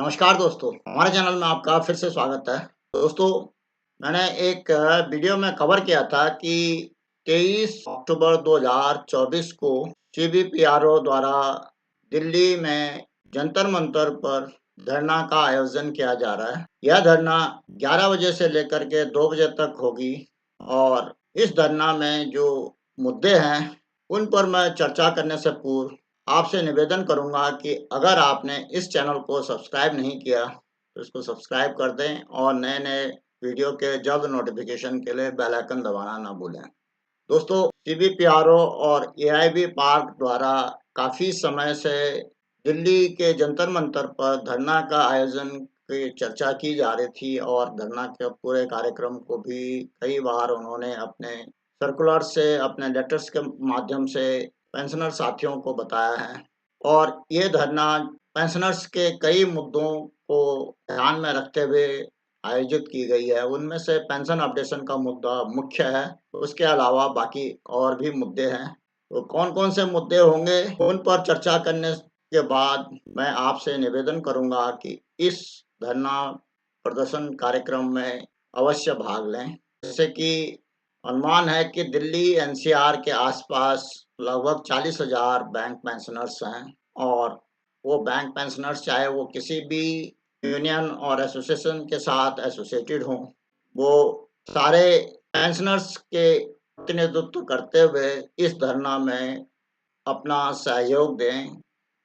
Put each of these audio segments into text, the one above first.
नमस्कार दोस्तों, हमारे चैनल में आपका फिर से स्वागत है। दोस्तों, मैंने एक वीडियो में कवर किया था कि 23 अक्टूबर 2024 को सीबीपीआरओ द्वारा दिल्ली में जंतर-मंतर पर धरना का आयोजन किया जा रहा है। यह धरना 11 बजे से लेकर के 2 बजे तक होगी और इस धरना में जो मुद्दे हैं, उन पर मैं चर्चा करने से पूर्व आपसे निवेदन करूँगा कि अगर आपने इस चैनल को सब्सक्राइब नहीं किया, तो इसको सब्सक्राइब कर दें और नए-नए वीडियो के जल्द नोटिफ़िकेशन के लिए बेल आइकन दबाना ना भूलें। दोस्तों, सीबीपीआरओ और एआईबी पार्क द्वारा काफ़ी समय से दिल्ली के जंतर-मंतर पर धरना का आयोजन की चर्चा की जा रही थी और धरना के पूरे कार्यक्रम को भी कई बार उन्होंने अपने सर्कुलर से, अपने लेटर्स के माध्यम से पेंशनर साथियों को बताया है और ये धरना पेंशनर्स के कई मुद्दों को ध्यान में रखते हुए आयोजित की गई है। उनमें से पेंशन अपडेशन का मुद्दा मुख्य है। उसके अलावा बाकी और भी मुद्दे हैं। तो कौन-कौन से मुद्दे होंगे, उन पर चर्चा करने के बाद मैं आपसे निवेदन करूँगा कि इस धरना प्रदर्शन कार्यक्रम में अवश्य भाग लें। जैसे कि अनुमान है कि दिल्ली एनसीआर के आसपास लगभग 40,000 बैंक पेंशनर्स हैं और वो बैंक पेंशनर्स चाहे वो किसी भी यूनियन और एसोसिएशन के साथ एसोसिएटेड हों, वो सारे पेंशनर्स के प्रतिनिधित्व करते हुए इस धरना में अपना सहयोग दें,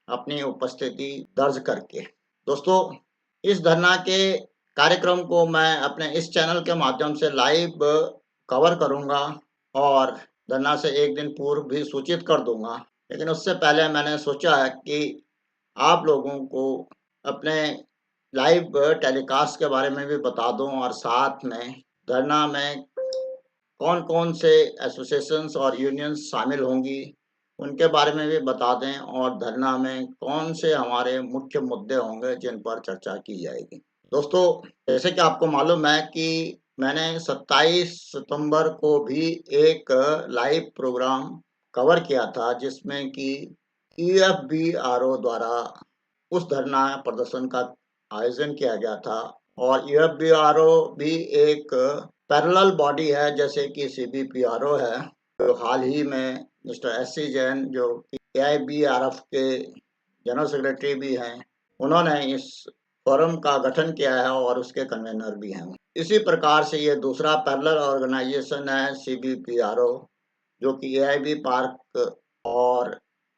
अपनी उपस्थिति दर्ज करके। दोस्तों, इस धरना के कार्यक्रम को मैं अपने इस चैनल के माध्यम से लाइव कवर करूँगा और धरना से 1 दिन पूर्व भी सूचित कर दूँगा। लेकिन उससे पहले मैंने सोचा है कि आप लोगों को अपने लाइव टेलीकास्ट के बारे में भी बता दूँ और साथ में धरना में कौन-कौन से एसोसिएशंस और यूनियंस शामिल होंगी, उनके बारे में भी बता दें और धरना में कौन से हमारे मुख्य मुद्दे होंगे जिन पर चर्चा की जाएगी। दोस्तों, जैसे कि आपको मालूम है कि मैंने 27 सितंबर को भी एक लाइव प्रोग्राम कवर किया था जिसमें कि यूएफबीआरओ द्वारा उस धरना प्रदर्शन का आयोजन किया गया था और यूएफबीआरओ भी एक पैरेलल बॉडी है जैसे कि सीबीपीआरओ है। तो हाल ही में मिस्टर एससी जैन जो कि एआईबीआरएफ के जनरल सेक्रेटरी भी हैं, उन्होंने इस फोरम का गठन किया है और उसके कन्वीनर भी हैं। इसी प्रकार से ये दूसरा पैरेलल ऑर्गेनाइजेशन है सीबीपीआरओ जो कि एआईबी पार्क और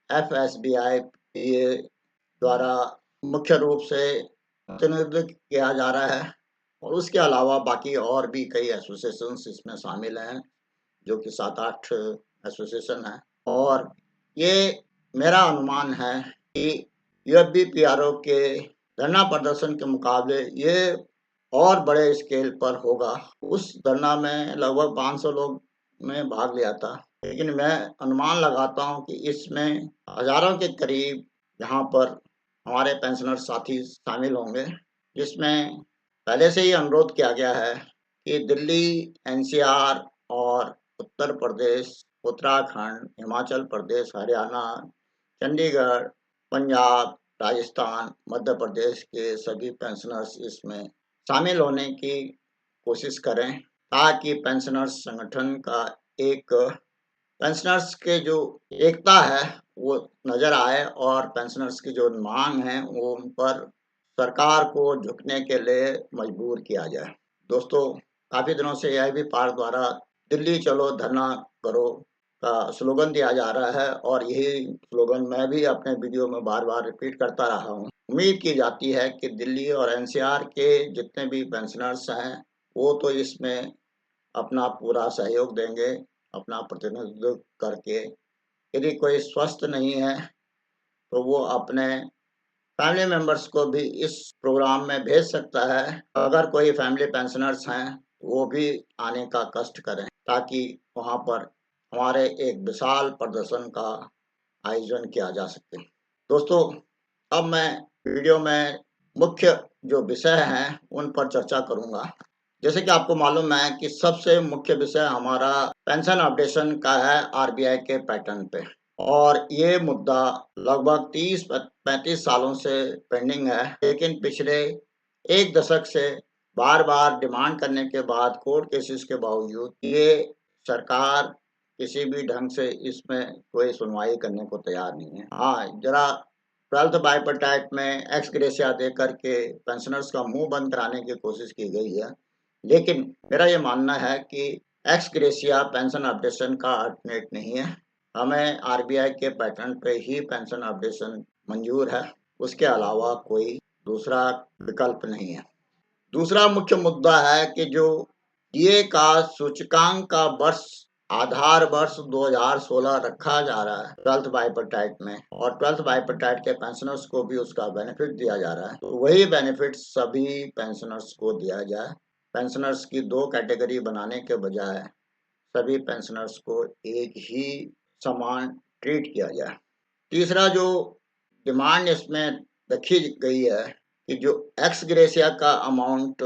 एफएसबीआई ये द्वारा मुख्य रूप से प्रतिनिधित्व किया जा रहा है और उसके अलावा बाकी और भी कई एसोसिएशंस इसमें शामिल हैं, जो कि 7-8 एसोसिएशन हैं और ये मेरा अनुमान है कि यूएफबीपीआरओ के धरना प्रदर्शन के मुकाबले ये और बड़े स्केल पर होगा। उस धरना में लगभग 500 लोग ने भाग लिया था, लेकिन मैं अनुमान लगाता हूँ कि इसमें हज़ारों के करीब यहाँ पर हमारे पेंशनर साथी शामिल होंगे, जिसमें पहले से ही अनुरोध किया गया है कि दिल्ली, एनसीआर और उत्तर प्रदेश, उत्तराखंड, हिमाचल प्रदेश, हरियाणा, चंडीगढ़, पंजाब, राजस्थान, मध्य प्रदेश के सभी पेंशनर्स इसमें शामिल होने की कोशिश करें, ताकि पेंशनर्स संगठन का एक पेंशनर्स के जो एकता है, वो नज़र आए और पेंशनर्स की जो माँग है, वो उन पर सरकार को झुकने के लिए मजबूर किया जाए। दोस्तों, काफ़ी दिनों से एआईबी पार्क द्वारा दिल्ली चलो धरना करो का स्लोगन दिया जा रहा है और यही स्लोगन मैं भी अपने वीडियो में बार-बार रिपीट करता रहा हूँ। उम्मीद की जाती है कि दिल्ली और एनसीआर के जितने भी पेंशनर्स हैं, वो तो इसमें अपना पूरा सहयोग देंगे, अपना प्रतिनिधित्व करके। यदि कोई स्वस्थ नहीं है, तो वो अपने फैमिली मेंबर्स को भी इस प्रोग्राम में भेज सकता है। अगर कोई फैमिली पेंशनर्स हैं, वो भी आने का कष्ट करें, ताकि वहाँ पर हमारे एक विशाल प्रदर्शन का आयोजन किया जा सके। दोस्तों, अब मैं वीडियो में मुख्य जो विषय हैं, उन पर चर्चा करूँगा। जैसे कि आपको मालूम है कि सबसे मुख्य विषय हमारा पेंशन अपडेशन का है आरबीआई के पैटर्न पे। और ये मुद्दा लगभग 30-35 सालों से पेंडिंग है, लेकिन पिछले 1 दशक से बार-बार डिमांड करने के बाद कोर्ट केसेस के बावजूद ये सरकार किसी भी ढंग से इसमें कोई सुनवाई करने को तैयार नहीं है। हाँ, ज़रा 12th बाइपर्टाइट में एक्स ग्रेशिया दे करके पेंशनर्स का मुँह बंद कराने की कोशिश की गई है। लेकिन मेरा ये मानना है कि एक्स ग्रेशिया पेंशन अपडेशन का अल्टरनेट नहीं है। हमें आरबीआई के पैटर्न पे ही पेंशन अपडेशन मंजूर है। उसके अलावा कोई दूसरा विकल्प नहीं है। दूसरा मुख्य मुद्दा है कि जो डीए का सूचकांक का वर्ष आधार वर्ष 2016 रखा जा रहा है 12th बाइपर्टाइट में, और 12th बाइपर्टाइट के पेंशनर्स को भी उसका बेनिफिट दिया जा रहा है, तो वही बेनिफिट सभी पेंशनर्स को दिया जाए। पेंशनर्स की 2 कैटेगरी बनाने के बजाय सभी पेंशनर्स को एक ही समान ट्रीट किया जाए। तीसरा जो डिमांड इसमें रखी गई है कि जो एक्स ग्रेशिया का अमाउंट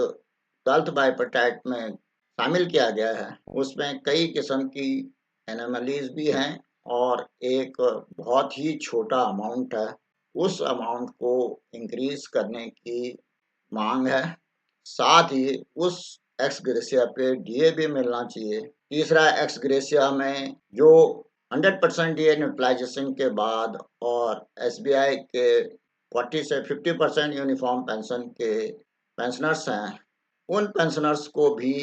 12th बाइपर्टाइट में शामिल किया गया है, उसमें कई किस्म की एनोमलीज भी हैं और एक बहुत ही छोटा अमाउंट है। उस अमाउंट को इंक्रीज करने की मांग है। साथ ही उस एक्स ग्रेशिया पे डीए भी मिलना चाहिए। तीसरा, एक्स ग्रेशिया में जो 100% डीए न्यूट्रलाइजेशन के बाद और एसबीआई के 40 से 50% यूनिफॉर्म पेंशन के पेंशनर्स हैं, उन पेंशनर्स को भी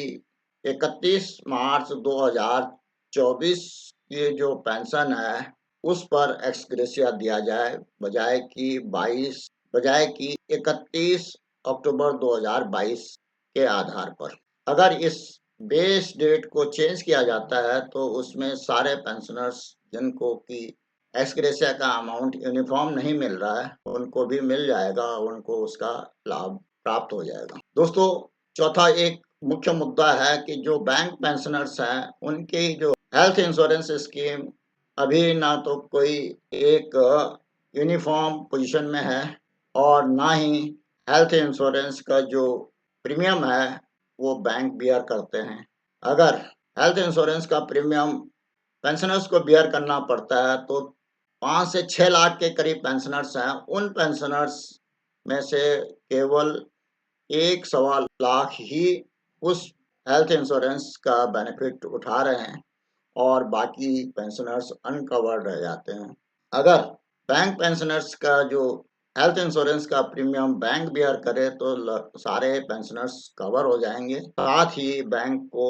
31 मार्च 2024 की जो पेंशन है, उस पर एक्स ग्रेशिया दिया जाए, बजाय कि 31 अक्टूबर 2022 के आधार पर। अगर इस बेस डेट को चेंज किया जाता है तो उसमें सारे पेंशनर्स जिनको कि एक्स ग्रेशिया का अमाउंट यूनिफॉर्म नहीं मिल रहा है, उनको भी मिल जाएगा, उनको उसका लाभ प्राप्त हो जाएगा। दोस्तों, चौथा एक मुख्य मुद्दा है कि जो बैंक पेंशनर्स हैं, उनकी जो हेल्थ इंश्योरेंस स्कीम अभी ना तो कोई एक यूनिफॉर्म पोजीशन में है और ना ही हेल्थ इंश्योरेंस का जो प्रीमियम है वो बैंक बियर करते हैं। अगर हेल्थ इंश्योरेंस का प्रीमियम पेंशनर्स को बियर करना पड़ता है तो 5 से 6 लाख के करीब पेंशनर्स हैं। उन पेंशनर्स में से केवल 1 सवा लाख ही उस हेल्थ इंश्योरेंस का बेनिफिट उठा रहे हैं और बाकी पेंशनर्स अनकवर्ड रह जाते हैं। अगर बैंक पेंशनर्स का जो हेल्थ इंश्योरेंस का प्रीमियम बैंक बियर करे तो सारे पेंशनर्स कवर हो जाएंगे। साथ ही बैंक को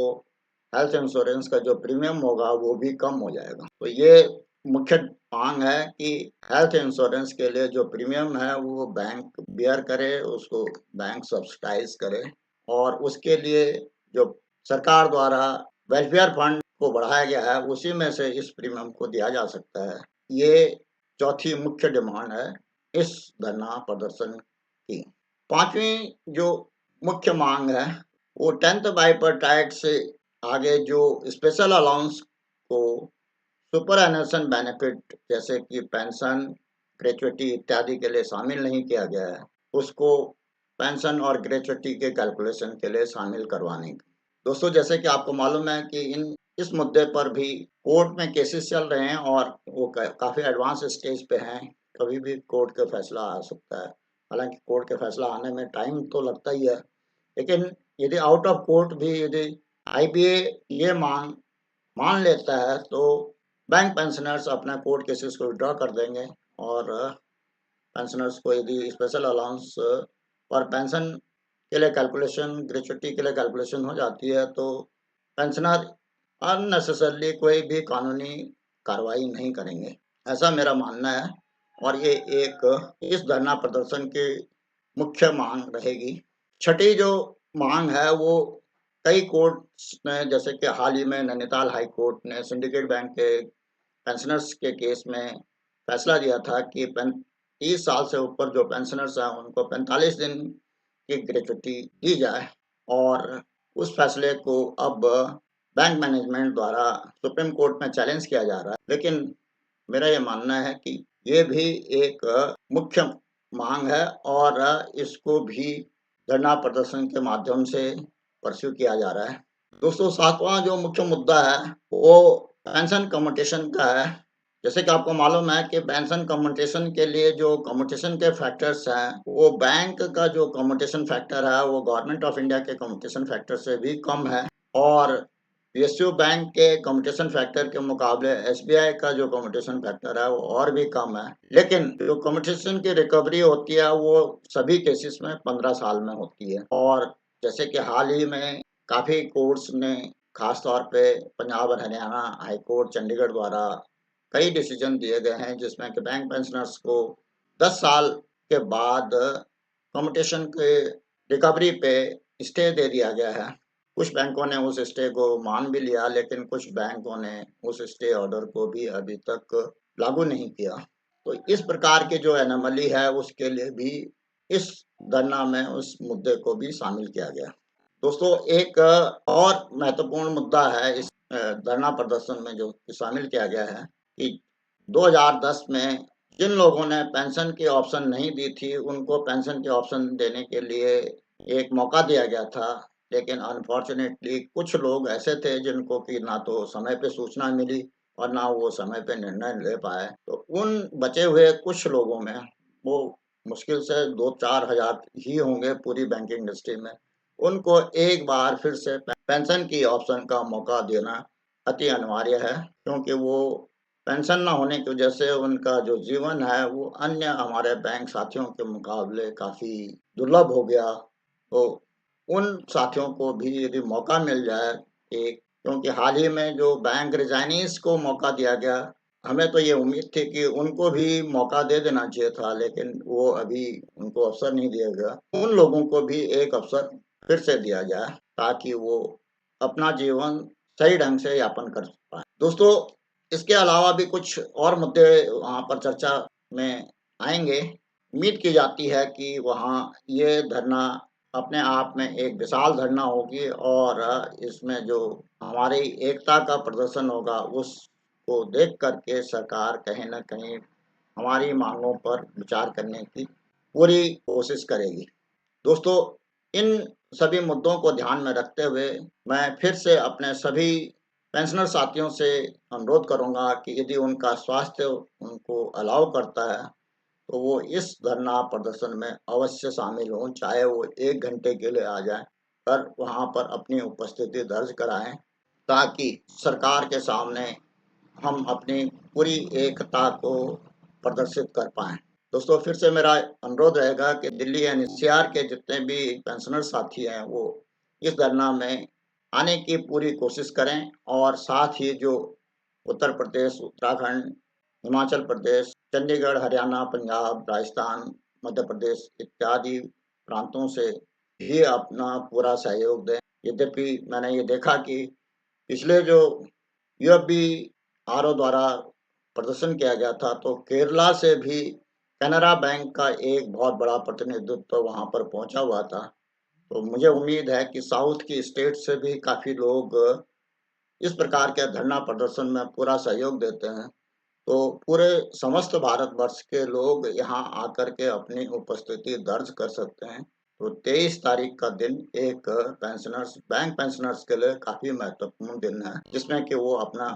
हेल्थ इंश्योरेंस का जो प्रीमियम होगा वो भी कम हो जाएगा। तो ये मुख्य मांग है कि हेल्थ इंश्योरेंस के लिए जो प्रीमियम है वो बैंक बियर करे, उसको बैंक सब्सिडाइज करे, और उसके लिए जो सरकार द्वारा वेलफेयर फंड को बढ़ाया गया है उसी में से इस प्रीमियम को दिया जा सकता है। ये चौथी मुख्य डिमांड है इस धरना प्रदर्शन की। पांचवी जो मुख्य मांग है वो 10th बाइपर्टाइट से आगे जो स्पेशल अलाउंस को सुपर एनुएशन बेनिफिट जैसे कि पेंशन, ग्रेच्युटी इत्यादि के लिए शामिल नहीं किया गया है, उसको पेंशन और ग्रेच्युटी के कैलकुलेशन के लिए शामिल करवाने की। दोस्तों, जैसे कि आपको मालूम है कि इस मुद्दे पर भी कोर्ट में केसेस चल रहे हैं और वो काफ़ी एडवांस स्टेज पे हैं। कभी भी कोर्ट का फैसला आ सकता है। हालांकि कोर्ट के फैसला आने में टाइम तो लगता ही है, लेकिन यदि आउट ऑफ कोर्ट भी यदि आईबीए ये मान लेता है तो बैंक पेंशनर्स अपना कोर्ट केसेस को विड्रॉ कर देंगे और पेंशनर्स को यदि स्पेशल अलाउंस और पेंशन के लिए कैलकुलेशन, ग्रेच्युटी के लिए कैलकुलेशन हो जाती है तो पेंशनर अननेसेसरली कोई भी कानूनी कार्रवाई नहीं करेंगे, ऐसा मेरा मानना है। और ये एक इस धरना प्रदर्शन की मुख्य मांग रहेगी। छठी जो मांग है वो कई कोर्ट्स ने, जैसे कि हाल ही में नैनीताल हाई कोर्ट ने सिंडिकेट बैंक के पेंशनर्स के केस में फैसला दिया था कि 30 साल से ऊपर जो पेंशनर्स हैं उनको 45 दिन की ग्रेच्युटी दी जाए, और उस फैसले को अब बैंक मैनेजमेंट द्वारा सुप्रीम कोर्ट में चैलेंज किया जा रहा है। लेकिन मेरा ये मानना है कि ये भी एक मुख्य मांग है और इसको भी धरना प्रदर्शन के माध्यम से परस्यू किया जा रहा है। दोस्तों, 7वां जो मुख्य मुद्दा है वो पेंशन कम्यूटेशन का है। जैसे कि आपको मालूम है कि पेंशन कम्यूटेशन के लिए जो कम्यूटेशन के फैक्टर्स हैं, वो बैंक का जो कम्यूटेशन फैक्टर है, वो गवर्नमेंट ऑफ इंडिया के कम्यूटेशन फैक्टर से भी कम है और पीएसयू बैंक के कम्यूटेशन फैक्टर के मुकाबले एसबीआई का जो कम्यूटेशन फैक्टर है, वो और भी कम है। लेकिन जो कम्यूटेशन की रिकवरी होती है, वो सभी केसेस में 15 साल में होती है और जैसे कि हाल ही में काफ़ी कोर्ट्स ने खास तौर पे पंजाब और हरियाणा हाई कोर्ट चंडीगढ़ द्वारा कई डिसीजन दिए गए हैं जिसमें कि बैंक पेंशनर्स को 10 साल के बाद कम्यूटेशन के रिकवरी पे स्टे दे दिया गया है। कुछ बैंकों ने उस स्टे को मान भी लिया, लेकिन कुछ बैंकों ने उस स्टे ऑर्डर को भी अभी तक लागू नहीं किया। तो इस प्रकार की जो एनोमली है, उसके लिए भी इस धरना में उस मुद्दे को भी शामिल किया गया। दोस्तों, एक और महत्वपूर्ण मुद्दा है इस धरना प्रदर्शन में जो शामिल किया गया है कि 2010 में जिन लोगों ने पेंशन की ऑप्शन नहीं दी थी, उनको पेंशन के ऑप्शन देने के लिए एक मौका दिया गया था। लेकिन अनफॉर्चुनेटली कुछ लोग ऐसे थे जिनको कि ना तो समय पे सूचना मिली और ना वो समय पे निर्णय ले पाए। तो उन बचे हुए कुछ लोगों में वो मुश्किल से 2-4 हज़ार ही होंगे पूरी बैंकिंग इंडस्ट्री में। उनको एक बार फिर से पेंशन की ऑप्शन का मौका देना अति अनिवार्य है, क्योंकि वो पेंशन ना होने की वजह से उनका जो जीवन है, वो अन्य हमारे बैंक साथियों के मुकाबले काफ़ी दुर्लभ हो गया। तो उन साथियों को भी यदि मौका मिल जाए एक, क्योंकि हाल ही में जो बैंक रिज़ाइनीज़ को मौका दिया गया, हमें तो ये उम्मीद थी कि उनको भी मौका दे देना चाहिए था, लेकिन वो अभी उनको अवसर नहीं दिया गया। उन लोगों को भी एक अवसर फिर से दिया जाए, ताकि वो अपना जीवन सही ढंग से यापन कर पाएँ। दोस्तों, इसके अलावा भी कुछ और मुद्दे वहाँ पर चर्चा में आएँगे। उम्मीद की जाती है कि वहाँ ये धरना अपने आप में एक विशाल धरना होगी और इसमें जो हमारी एकता का प्रदर्शन होगा, उसको देख कर के सरकार कहीं न कहीं हमारी माँगों पर विचार करने की पूरी कोशिश करेगी। दोस्तों, इन सभी मुद्दों को ध्यान में रखते हुए मैं फिर से अपने सभी पेंशनर साथियों से अनुरोध करूँगा कि यदि उनका स्वास्थ्य उनको अलाउ करता है, तो वो इस धरना प्रदर्शन में अवश्य शामिल हों, चाहे वो 1 घंटे के लिए आ जाएँ, पर वहाँ पर अपनी उपस्थिति दर्ज कराएँ, ताकि सरकार के सामने हम अपनी पूरी एकता को प्रदर्शित कर पाएँ। दोस्तों, फिर से मेरा अनुरोध रहेगा कि दिल्ली एनसीआर के जितने भी पेंशनर साथी हैं, वो इस धरना में आने की पूरी कोशिश करें और साथ ही जो उत्तर प्रदेश, उत्तराखंड, हिमाचल प्रदेश, चंडीगढ़, हरियाणा, पंजाब, राजस्थान, मध्य प्रदेश इत्यादि प्रांतों से भी अपना पूरा सहयोग दें। यद्यपि मैंने ये देखा कि पिछले जो यूएफबीआरओ द्वारा प्रदर्शन किया गया था, तो केरला से भी कैनरा बैंक का एक बहुत बड़ा प्रतिनिधित्व वहाँ पर पहुँचा हुआ था। तो मुझे उम्मीद है कि साउथ की स्टेट से भी काफ़ी लोग इस प्रकार के धरना प्रदर्शन में पूरा सहयोग देते हैं। तो पूरे समस्त भारतवर्ष के लोग यहाँ आकर के अपनी उपस्थिति दर्ज कर सकते हैं। तो 23 तारीख का दिन एक बैंक पेंशनर्स के लिए काफ़ी महत्वपूर्ण दिन है, जिसमें कि वो अपना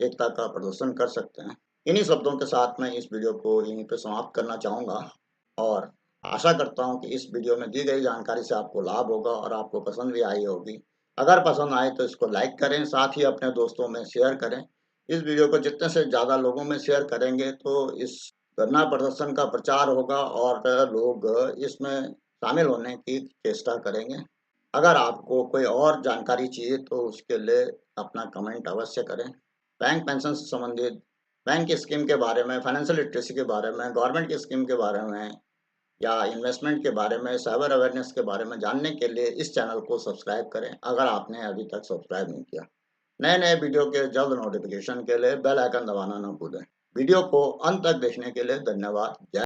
एकता का प्रदर्शन कर सकते हैं। इन्हीं शब्दों के साथ मैं इस वीडियो को यहीं पे समाप्त करना चाहूँगा और आशा करता हूँ कि इस वीडियो में दी गई जानकारी से आपको लाभ होगा और आपको पसंद भी आई होगी। अगर पसंद आए तो इसको लाइक करें, साथ ही अपने दोस्तों में शेयर करें। इस वीडियो को जितने से ज़्यादा लोगों में शेयर करेंगे, तो इस धरना प्रदर्शन का प्रचार होगा और लोग इसमें शामिल होने की चेष्टा करेंगे। अगर आपको कोई और जानकारी चाहिए तो उसके लिए अपना कमेंट अवश्य करें। बैंक पेंशन से संबंधित, बैंक की स्कीम के बारे में, फाइनेंशियल लिटरेसी के बारे में, गवर्नमेंट की स्कीम के बारे में या इन्वेस्टमेंट के बारे में, साइबर अवेयरनेस के बारे में जानने के लिए इस चैनल को सब्सक्राइब करें, अगर आपने अभी तक सब्सक्राइब नहीं किया। नए-नए वीडियो के जल्द नोटिफिकेशन के लिए बेल आइकन दबाना न भूलें। वीडियो को अंत तक देखने के लिए धन्यवाद। जय